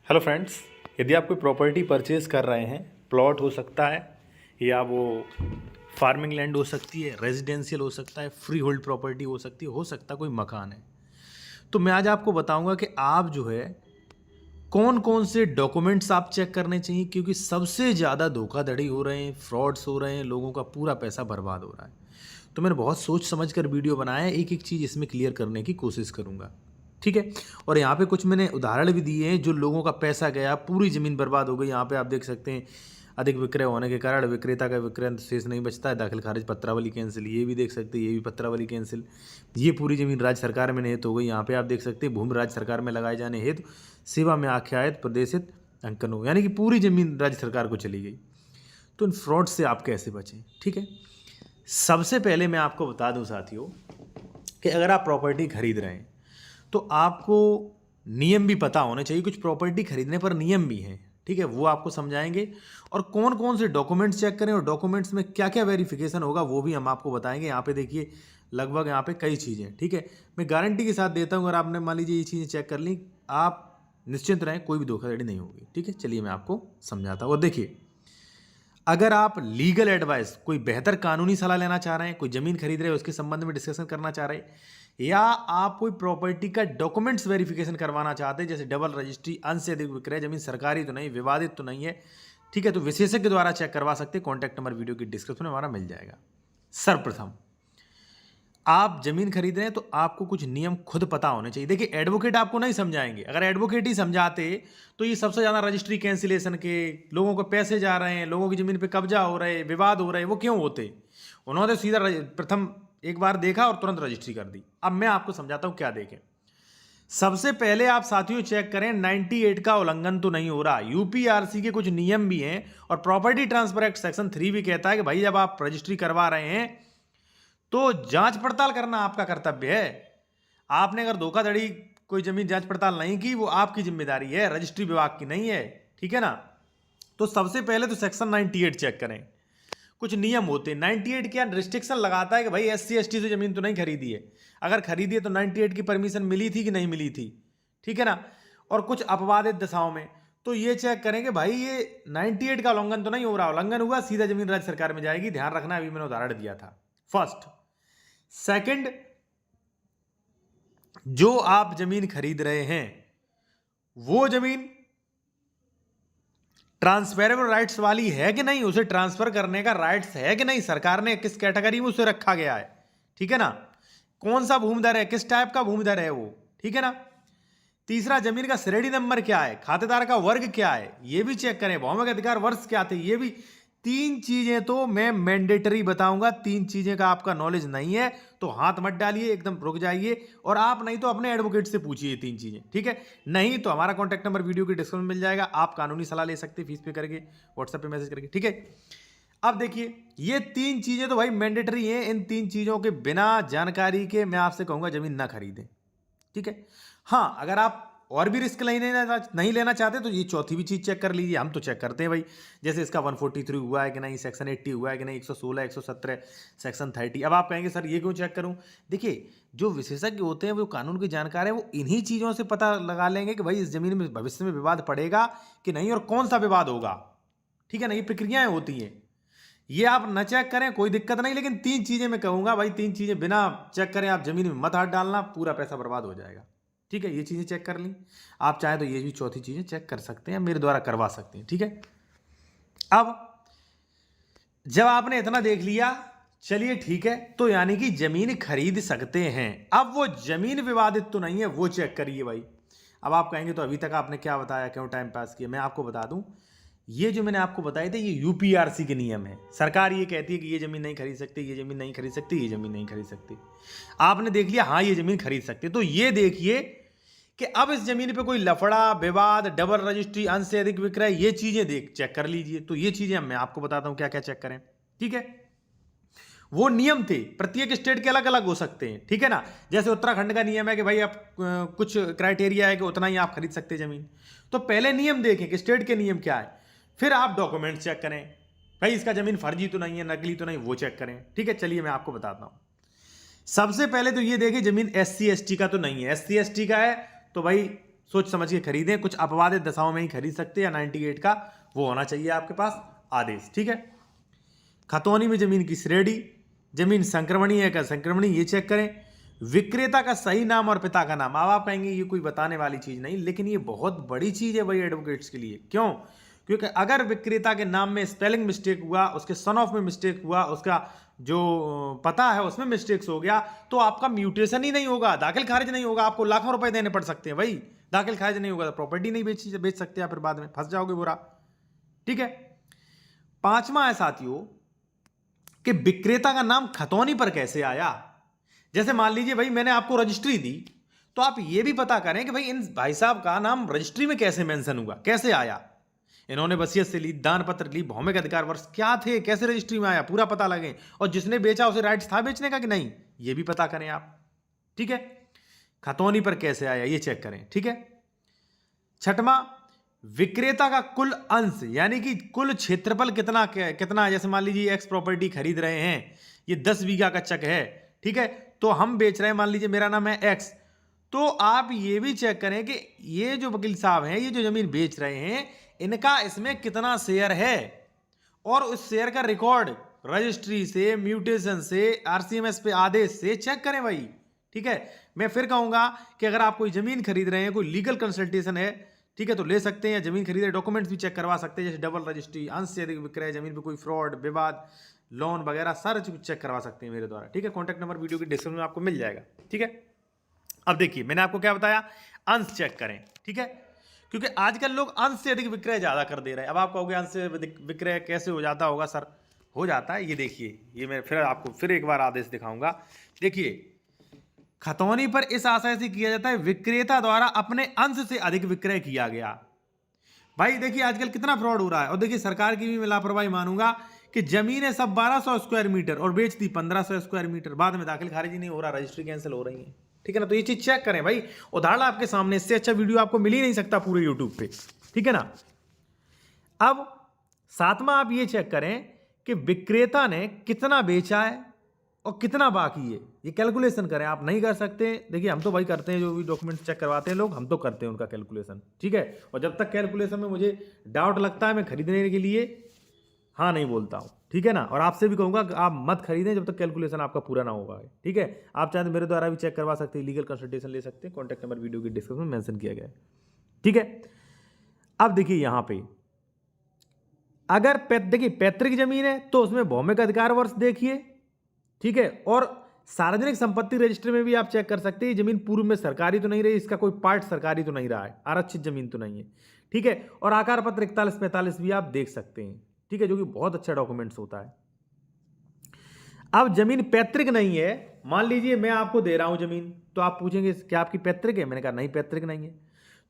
Hello friends, यदि आप कोई प्रॉपर्टी परचेज़ कर रहे हैं, प्लॉट हो सकता है या वो फार्मिंग लैंड हो सकती है, रेजिडेंशियल हो सकता है, फ्री होल्ड प्रॉपर्टी हो सकता है कोई मकान है। तो मैं आज आपको बताऊंगा कि आप जो है कौन कौन से डॉक्यूमेंट्स आप चेक करने चाहिए, क्योंकि सबसे ज़्यादा धोखाधड़ी हो रहे हैं, फ्रॉड्स हो रहे हैं, लोगों का पूरा पैसा बर्बाद हो रहा है। तो मैंने बहुत सोच समझ कर वीडियो बनाया है, एक एक चीज़ इसमें क्लियर करने की कोशिश करूँगा, ठीक है। और यहाँ पे कुछ मैंने उदाहरण भी दिए हैं जो लोगों का पैसा गया, पूरी ज़मीन बर्बाद हो गई। यहाँ पे आप देख सकते हैं, अधिक विक्रय होने के कारण विक्रेता का विक्रय शेष नहीं बचता है, दाखिल खारिज पत्रावली कैंसिल, ये भी देख सकते हैं, ये भी पत्रावली कैंसिल। ये पूरी ज़मीन राज्य सरकार में निहित हो गई। यहाँ पे आप देख सकते हैं, भूमि राज्य सरकार में लगाए जाने हेतु सेवा में आख्यायित प्रदेशित अंकन हो, यानी कि पूरी ज़मीन राज्य सरकार को चली गई। तो इन फ्रॉड से आप कैसे बचें, ठीक है। सबसे पहले मैं आपको बता दूं साथियों कि अगर आप प्रॉपर्टी खरीद रहे हैं तो आपको नियम भी पता होने चाहिए। कुछ प्रॉपर्टी खरीदने पर नियम भी हैं, ठीक है, वो आपको समझाएंगे। और कौन कौन से डॉक्यूमेंट्स चेक करें और डॉक्यूमेंट्स में क्या क्या वेरिफिकेशन होगा वो भी हम आपको बताएंगे। यहाँ पे देखिए, लगभग यहाँ पे कई चीज़ें, ठीक है, मैं गारंटी के साथ देता हूँ। अगर आपने मान लीजिए ये चीज़ें चेक कर ली, आप निश्चिंत रहें, कोई भी धोखाधड़ी नहीं होगी, ठीक है। चलिए मैं आपको समझाता हूँ। और देखिए, अगर आप लीगल एडवाइस, कोई बेहतर कानूनी सलाह लेना चाह रहे हैं, कोई ज़मीन खरीद रहे हैं उसके संबंध में डिस्कशन करना चाह रहे हैं, या आप कोई प्रॉपर्टी का डॉक्यूमेंट्स वेरिफिकेशन करवाना चाहते हैं, जैसे डबल रजिस्ट्री, अंश से अधिक विक्रय, जमीन सरकारी तो नहीं, विवादित तो नहीं है, ठीक है, तो विशेषज्ञ द्वारा चेक करवा सकते हैं। कॉन्टैक्ट नंबर वीडियो की डिस्क्रिप्शन में हमारा मिल जाएगा। सर्वप्रथम, आप जमीन खरीद रहे हैं तो आपको कुछ नियम खुद पता होने चाहिए। देखिए, एडवोकेट आपको नहीं समझाएंगे। अगर एडवोकेट ही समझाते तो ये सबसे ज़्यादा रजिस्ट्री कैंसिलेशन के, लोगों को पैसे जा रहे हैं, लोगों की ज़मीन पे कब्जा हो रहे, विवाद हो रहे, वो क्यों होते? उन्होंने सीधा प्रथम एक बार देखा और तुरंत रजिस्ट्री कर दी। अब मैं आपको समझाता हूँ क्या देखें। सबसे पहले आप साथियों चेक करें 98 का उल्लंघन तो नहीं हो रहा। यूपीआरसी के कुछ नियम भी हैं और प्रॉपर्टी ट्रांसफर एक्ट सेक्शन 3 भी कहता है कि भाई जब आप रजिस्ट्री करवा रहे हैं तो जांच पड़ताल करना आपका कर्तव्य है। आपने अगर धोखाधड़ी कोई जमीन जांच पड़ताल नहीं की, वो आपकी जिम्मेदारी है, रजिस्ट्री विभाग की नहीं है, ठीक है ना। तो सबसे पहले तो सेक्शन 98 चेक करें। कुछ नियम होते हैं। 98 क्या रिस्ट्रिक्शन लगाता है कि भाई SC ST से जमीन तो नहीं खरीदी है, अगर खरीदी है तो 98 की परमिशन मिली थी कि नहीं मिली थी, ठीक है ना। और कुछ अपवादित दशाओं में तो ये चेक करें कि भाई ये 98 का उल्लंघन तो नहीं हो रहा, उल्लंघन हुआ सीधा जमीन राज्य सरकार में जाएगी। ध्यान रखना, अभी मैंने उदाहरण दिया था। फर्स्ट। सेकंड, जो आप जमीन खरीद रहे हैं वो जमीन ट्रांसफरेबल राइट्स वाली है कि नहीं, उसे ट्रांसफर करने का राइट्स है कि नहीं, सरकार ने किस कैटेगरी में उसे रखा गया है, ठीक है ना। कौन सा भूमिधर है, किस टाइप का भूमिधर है वो, ठीक है ना। तीसरा, जमीन का श्रेणी नंबर क्या है, खातेदार का वर्ग क्या है, ये भी चेक करें। भौमिक अधिकार वर्ष क्या थे, ये भी। तीन चीजें तो मैं मैंडेटरी बताऊंगा। तीन चीजें का आपका नॉलेज नहीं है तो हाथ मत डालिए, एकदम रुक जाइए। और आप नहीं तो अपने एडवोकेट से पूछिए तीन चीजें, ठीक है। नहीं तो हमारा कॉन्टैक्ट नंबर वीडियो के डिस्क्रिप्शन में मिल जाएगा, आप कानूनी सलाह ले सकते हैं, फीस पे करके, व्हाट्सएप पे मैसेज करके, ठीक है। अब देखिए, ये तीन चीजें तो भाई मैंडेटरी हैं। इन तीन चीजों के बिना जानकारी के मैं आपसे कहूंगा जमीन ना खरीदें, ठीक है। हाँ, अगर आप और भी रिस्क नहीं लेना चाहते तो ये चौथी भी चीज़ चेक कर लीजिए। हम तो चेक करते हैं भाई, जैसे इसका 143 हुआ है कि नहीं, सेक्शन 80 हुआ है कि नहीं, 116, 117, सेक्शन 30। अब आप कहेंगे सर ये क्यों चेक करूं? देखिए, जो विशेषज्ञ होते हैं, वो कानून के जानकार हैं, वो इन्हीं चीज़ों से पता लगा लेंगे कि भाई इस जमीन में भविष्य में विवाद पड़ेगा कि नहीं और कौन सा विवाद होगा, ठीक है ना। ये प्रक्रियाएं होती हैं, ये आप न चेक करें कोई दिक्कत नहीं, लेकिन तीन चीज़ें मैं कहूँगा भाई, तीन चीज़ें बिना चेक करें आप जमीन में मत हाथ डालना, पूरा पैसा बर्बाद हो जाएगा, ठीक है। ये चीज़ें चेक कर ली। आप चाहें तो ये भी चौथी चीज़ें चेक कर सकते हैं, मेरे द्वारा करवा सकते हैं, ठीक है। अब जब आपने इतना देख लिया, चलिए ठीक है, तो यानी कि जमीन खरीद सकते हैं। अब वो जमीन विवादित तो नहीं है, वो चेक करिए भाई। अब आप कहेंगे तो अभी तक आपने क्या बताया, क्यों टाइम पास किया। मैं आपको बता दूं, ये जो मैंने आपको बताए थे, ये यूपीआरसी के नियम है। सरकार ये कहती है कि ये जमीन नहीं खरीद सकती, ये जमीन नहीं खरीद सकती, ये जमीन नहीं खरीद सकती। आपने देख लिया, हाँ ये जमीन खरीद सकते, तो ये देखिए कि अब इस जमीन पे कोई लफड़ा, विवाद, डबल रजिस्ट्री, अंश से अधिक विक्रय, ये चीजें चेक कर लीजिए। तो ये चीजें मैं आपको बताता हूं क्या क्या चेक करें, ठीक है। वो नियम थे, प्रत्येक स्टेट के अलग अलग हो सकते हैं, ठीक है ना। जैसे उत्तराखंड का नियम है कि भाई आप कुछ क्राइटेरिया है कि उतना ही आप खरीद सकते हैं जमीन। तो पहले नियम देखें कि स्टेट के नियम क्या है, फिर आप डॉक्यूमेंट चेक करें, भाई इसका जमीन फर्जी तो नहीं है, नकली तो नहीं, वो चेक करें, ठीक है। चलिए मैं आपको बताता हूं। सबसे पहले तो ये देखिए, जमीन SC ST का तो नहीं है। SC ST का है तो भाई सोच समझ के खरीदें, कुछ अपवादित दशाओं में ही खरीद सकते हैं, या 98 का वो होना चाहिए आपके पास आदेश। ठीक है। खतौनी में जमीन की श्रेणी, जमीन संक्रमणीय है क्या संक्रमणीय, ये चेक करें। विक्रेता का सही नाम और पिता का नाम। अब आप कहेंगे ये कोई बताने वाली चीज नहीं, लेकिन ये बहुत बड़ी चीज है भाई एडवोकेट्स के लिए। क्यों? क्योंकि अगर विक्रेता के नाम में स्पेलिंग मिस्टेक हुआ, उसके सन ऑफ में मिस्टेक हुआ, उसका जो पता है उसमें मिस्टेक्स हो गया, तो आपका म्यूटेशन ही नहीं होगा, दाखिल खारिज नहीं होगा, आपको लाखों रुपए देने पड़ सकते हैं भाई। दाखिल खारिज नहीं होगा तो प्रॉपर्टी नहीं बेच सकते आप, फिर बाद में फंस जाओगे बुरा। ठीक है। पांचवा है साथियों कि विक्रेता का नाम खतौनी पर कैसे आया। जैसे मान लीजिए भाई मैंने आपको रजिस्ट्री दी, तो आप ये भी पता करें कि भाई इन भाई साहब का नाम रजिस्ट्री में कैसे मेंशन हुआ, कैसे आया, इन्होंने वसीयत से ली, दान पत्र ली, भौमिक अधिकार वर्ष क्या थे, कैसे रजिस्ट्री में आया, पूरा पता लगे। और जिसने बेचा उसे राइट्स था बेचने का कि नहीं, ये भी पता करें आप। ठीक है। खतौनी पर कैसे आया ये चेक करें। ठीक है। छठवां, विक्रेता का कुल अंश यानी कि कुल क्षेत्रफल कितना कितना, जैसे मान लीजिए एक्स प्रॉपर्टी खरीद रहे हैं, ये 10 बीघा का चक है। ठीक है। तो हम बेच रहे हैं, मान लीजिए मेरा नाम है एक्स, तो आप ये भी चेक करें कि ये जो वकील साहब हैं, ये जो जमीन बेच रहे हैं, इनका इसमें कितना शेयर है, और उस शेयर का रिकॉर्ड रजिस्ट्री से, म्यूटेशन से, आरसीएमएस पे आदेश से चेक करें भाई। ठीक है। मैं फिर कहूंगा कि अगर आप कोई जमीन खरीद रहे हैं, कोई लीगल कंसल्टेशन है, ठीक है, तो ले सकते हैं, या जमीन खरीदे डॉक्यूमेंट्स भी चेक करवा सकते हैं, जैसे डबल रजिस्ट्री, अंश से अधिक विक्रय, जमीन पे कोई फ्रॉड, विवाद, लोन वगैरह सारा चीज चेक करवा सकते हैं मेरे द्वारा। ठीक है। कॉन्टैक्ट नंबर वीडियो की डिस्क्रिप्शन में आपको मिल जाएगा। ठीक है। अब देखिए मैंने आपको क्या बताया, अंश चेक करें। ठीक है। क्योंकि आजकल लोग अंश से अधिक विक्रय ज्यादा कर दे रहे हैं। अब आप कहोगे अंश से अधिक विक्रय कैसे हो जाता होगा सर? हो जाता है। ये देखिए, ये मैं फिर आपको फिर एक बार आदेश दिखाऊंगा। देखिए, खतौनी पर इस आशय से किया जाता है विक्रेता द्वारा अपने अंश से अधिक विक्रय किया गया। भाई देखिए आजकल कितना फ्रॉड हो रहा है। और देखिए सरकार की भी मैं लापरवाही मानूंगा कि जमीनें सब 1200 स्क्वायर मीटर और बेचती 1500 स्क्वायर मीटर, बाद में दाखिल खारिज नहीं हो रहा, रजिस्ट्री कैंसिल हो रही है। ठीक है ना। तो ये चीज चेक करें भाई, उदाहरण आपके सामने, इससे अच्छा वीडियो आपको मिल ही नहीं सकता पूरे यूट्यूब पे। ठीक है ना। अब सातवां आप ये चेक करें कि विक्रेता ने कितना बेचा है और कितना बाकी है, ये कैलकुलेशन करें। आप नहीं कर सकते, देखिए हम तो भाई करते हैं, जो भी डॉक्यूमेंट चेक करवाते हैं लोग, हम तो करते हैं उनका कैलकुलेशन। ठीक है। और जब तक कैलकुलेशन में मुझे डाउट लगता है, मैं खरीदने के लिए हाँ नहीं बोलता हूँ। ठीक है ना। और आपसे भी कहूंगा कि आप मत खरीदें जब तक कैलकुलेशन आपका पूरा ना होगा। ठीक है। आप चाहे तो मेरे द्वारा भी चेक करवा सकते हैं, लीगल कंसल्टेशन ले सकते हैं। कॉन्टैक्ट नंबर वीडियो की डिस्क्रिप्शन में मेंशन किया गया है। ठीक है। अब देखिए यहां पे अगर देखिए पैतृक जमीन है तो उसमें भौमिक अधिकार वर्ष देखिए। ठीक है। और सार्वजनिक संपत्ति रजिस्टर में भी आप चेक कर सकते हैं, जमीन पूर्व में सरकारी तो नहीं रही, इसका कोई पार्ट सरकारी तो नहीं रहा है, आरक्षित जमीन तो नहीं है। ठीक है। और आकार पत्र 4145 भी आप देख सकते हैं। ठीक है। जो कि बहुत अच्छा डॉक्यूमेंट्स होता है। अब जमीन पैतृक नहीं है, मान लीजिए मैं आपको दे रहा हूं जमीन, तो आप पूछेंगे क्या आपकी पैतृक है? मैंने कहा नहीं पैतृक नहीं है।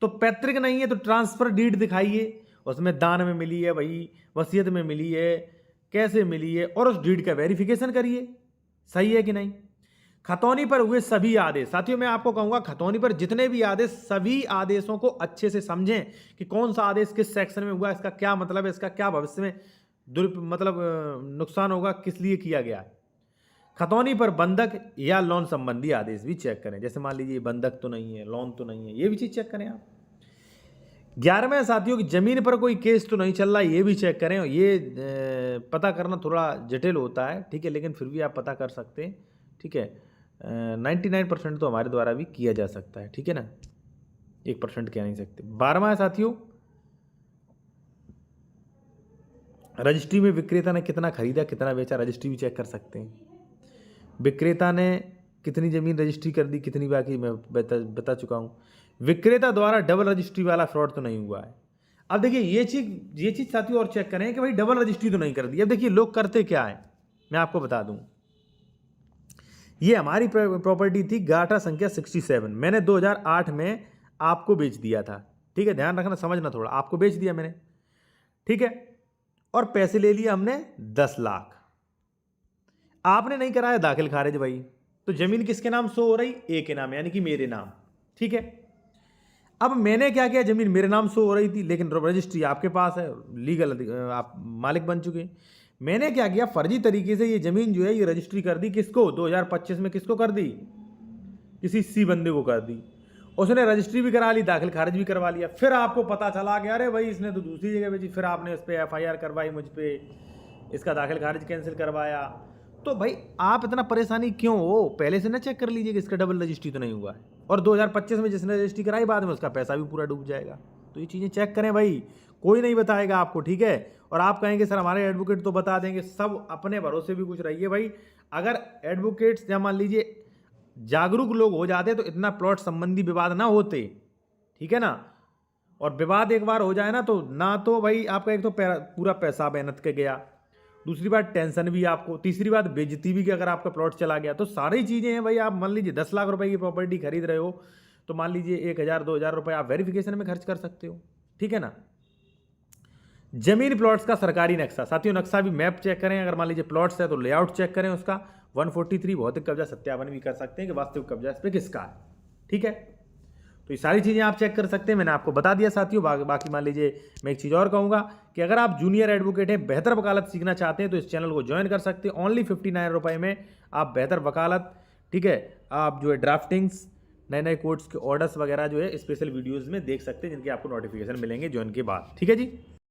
तो पैतृक नहीं है तो ट्रांसफर डीड दिखाइए, उसमें दान में मिली है भाई, वसीयत में मिली है, कैसे मिली है, और उस डीड का वेरिफिकेशन करिए सही है कि नहीं। खतौनी पर हुए सभी आदेश, साथियों मैं आपको कहूंगा खतौनी पर जितने भी आदेश, सभी आदेशों को अच्छे से समझें कि कौन सा आदेश किस सेक्शन में हुआ, इसका क्या मतलब है, इसका क्या भविष्य में नुकसान होगा, किस लिए किया गया है। खतौनी पर बंधक या लोन संबंधी आदेश भी चेक करें, जैसे मान लीजिए बंधक तो नहीं है, लोन तो नहीं है, ये भी चीज चेक करें आप। 11वें साथियों की जमीन पर कोई केस तो नहीं चल रहा, ये भी चेक करें। ये पता करना थोड़ा जटिल होता है। ठीक है। लेकिन फिर भी आप पता कर सकते हैं। ठीक है। 99% तो हमारे द्वारा भी किया जा सकता है। ठीक है ना। 1% कह नहीं सकते। 12वां है साथियों, रजिस्ट्री में विक्रेता ने कितना खरीदा कितना बेचा, रजिस्ट्री भी चेक कर सकते हैं। विक्रेता ने कितनी जमीन रजिस्ट्री कर दी, कितनी बाकी, मैं बता चुका हूं। विक्रेता द्वारा डबल रजिस्ट्री वाला फ्रॉड तो नहीं हुआ है। अब देखिए ये चीज साथियों और चेक करें कि भाई डबल रजिस्ट्री तो नहीं कर दी। अब देखिए लोग करते क्या है, मैं आपको बता दूं। ये हमारी प्रॉपर्टी थी गाटा संख्या 67, मैंने 2008 में आपको बेच दिया था। ठीक है। ध्यान रखना, समझना थोड़ा, आपको बेच दिया मैंने। ठीक है। और पैसे ले लिए हमने 10 लाख, आपने नहीं कराया दाखिल खारिज भाई, तो जमीन किसके नाम शो हो रही? ए के नाम, यानी कि मेरे नाम। ठीक है। अब मैंने क्या किया, जमीन मेरे नाम शो हो रही थी लेकिन रजिस्ट्री आपके पास है, लीगल आप मालिक बन चुके। मैंने क्या किया, फर्जी तरीके से ये जमीन जो है ये रजिस्ट्री कर दी। किसको? 2025 में किसको कर दी? किसी सी बंदे को कर दी। उसने रजिस्ट्री भी करा ली, दाखिल खारिज भी करवा लिया, फिर आपको पता चला कि अरे भाई इसने तो दूसरी जगह भेजी, फिर आपने उस पर FIR करवाई मुझ पर, इसका दाखिल खारिज कैंसिल करवाया। तो भाई आप इतना परेशानी क्यों हो? पहले से ना चेक कर लीजिए कि इसका डबल रजिस्ट्री तो नहीं हुआ है, और 2025 में जिसने रजिस्ट्री कराई बाद में उसका पैसा भी पूरा डूब जाएगा। तो ये चीज़ें चेक करें भाई, कोई नहीं बताएगा आपको, ठीक है। और आप कहेंगे सर हमारे एडवोकेट तो बता देंगे, सब अपने भरोसे भी कुछ रहिए भाई। अगर एडवोकेट्स या मान लीजिए जागरूक लोग हो जाते तो इतना प्लॉट संबंधी विवाद ना होते, ठीक है ना। और विवाद एक बार हो जाए ना तो भाई आपका एक तो पूरा पैसा मेहनत के गया, दूसरी बात टेंशन भी आपको, तीसरी बात बेइज्जती भी कि अगर आपका प्लॉट चला गया। तो सारी चीज़ें हैं भाई। आप मान लीजिए 10 लाख रुपए की प्रॉपर्टी खरीद रहे हो तो मान लीजिए 1,000-2,000 रुपये आप वेरिफिकेशन में खर्च कर सकते हो, ठीक है ना। जमीन प्लॉट्स का सरकारी नक्शा, साथियों नक्शा भी मैप चेक करें। अगर मान लीजिए प्लॉट्स है तो लेआउट चेक करें उसका। 143 भौतिक कब्जा सत्यापन भी कर सकते हैं कि वास्तविक कब्जा इस पर किसका है, ठीक है। तो ये सारी चीज़ें आप चेक कर सकते हैं, मैंने आपको बता दिया साथियों। बाकी मान लीजिए मैं एक चीज़ और कहूँगा कि अगर आप जूनियर एडवोकेट हैं, बेहतर वकालत सीखना चाहते हैं तो इस चैनल को ज्वाइन कर सकते हैं। ओनली 59 रुपये में आप बेहतर वकालत, ठीक है, आप जो है ड्राफ्टिंग्स, नए नए कोर्ट्स के ऑर्डर्स वगैरह जो है स्पेशल वीडियोज़ में देख सकते हैं, जिनके आपको नोटिफिकेशन मिलेंगे ज्वाइन के बाद, ठीक है जी।